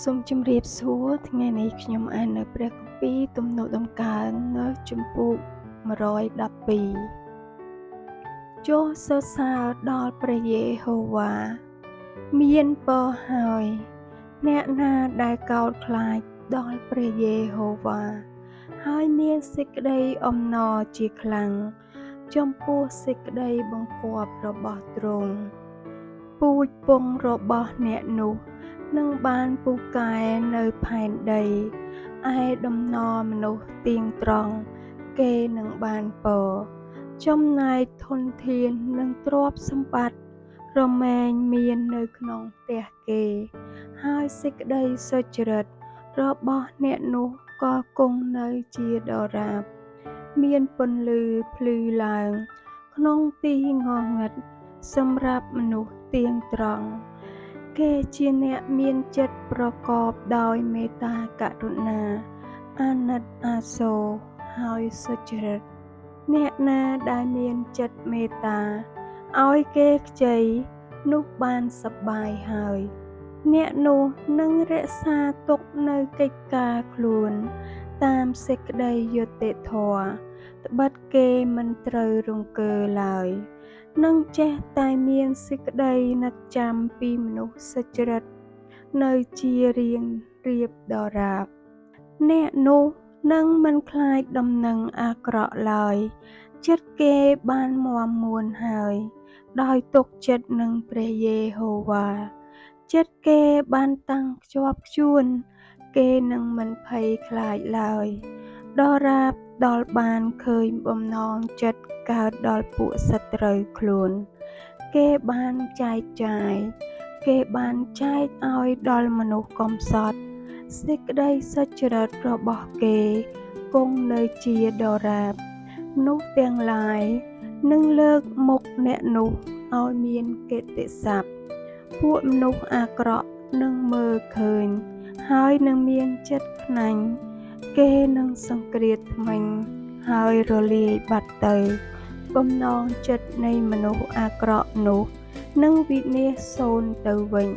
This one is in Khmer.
សូមជម្រាបសួរថ្ងៃនេះខ្ញុំអាននៅព្រះគម្ពីរទំនុកដំកើងនៅជំពូក112ចុះសរសើរដល់ព្រះយេហូវ៉ាមានពរហើយអ្នកណាដែលកោតខ្លាចដល់ព្រះយេហូវ៉ាហើយមានសេចក្តីអំណរជាខ្លាំងចំពោះសេចក្តីបង្គាប់របស់ទ្រង់ពូជពងរបស់អ្នកនោះនឹងបានពូកែនៅផែនដីឯដំណរមនុស្សទៀងត្រង់គេនឹងបានពរចំណែកធនធាននិងទ្រព្យសម្បត្តិរមែងមាននៅក្នុងផ្ទះគេហើយសេចក្តីសុចរិតរបស់អ្នកនោះក៏គង់នៅជាដរាបមានពន្លឺភ្លឺឡើងក្នុងទីងងឹតសម្រាប់មនុស្សទៀងត្រង់គេជាអ្នកមានចិត្តប្រកបដោយមេត្តាករុណាអាណិតអាសូរហើយសុចរិតអ្នកណាដែលមានចិត្តមេត្តាឲ្យគេខ្ចីនោះបានសប្បាយហើយអ្នកនោះនឹងរក្សាទុកនៅកិច្ចការខ្លួនតាមសេចក្តីយុត្តិធម៌ត្បិតគេមិនត្រូវរង្គើឡើយនឹងចេះតែមានសេចក្តីនឹកចាំពីមនុស្សសុចរិតនៅជារៀងរៀបដរាបអ្នកនោះនឹងមិនខ្លាចដំណឹងអាក្រក់ឡើយចិត្តគេបានមាំមួនហើយដោយទុកចិត្តនឹងព្រះយេហូវ៉ាចិត្តគេបានតាំងខ្ជាប់ខ្ជួនគេនឹងមិនភ័យខ្លាចឡើយដរាបដល់បានឃើញបំណងចិត្តកើតដល់ពួកសត្រូវខ្លួនគេបានចែកចាយគេបានចែកឲ្យដល់មនុស្សកំសត់សេចក្តីសុចរិតរបស់គេគង់នៅជាដរាបនោះទាំងឡាយនឹងលើកមុខអ្នកនោះឲ្យមានកិត្តិសព្ទពួកមនុស្សអាក្រក់នឹងមើលឃើញហើយនឹងមានចិត្តខ្នាញ់គេនឹងសង្គ្រាតធ្មេញហើយរលាយបាត់ទៅបំណងចិត្តនៃមនុស្សអាក្រក់នោះនឹងវិនាសសូន្យទៅវិញ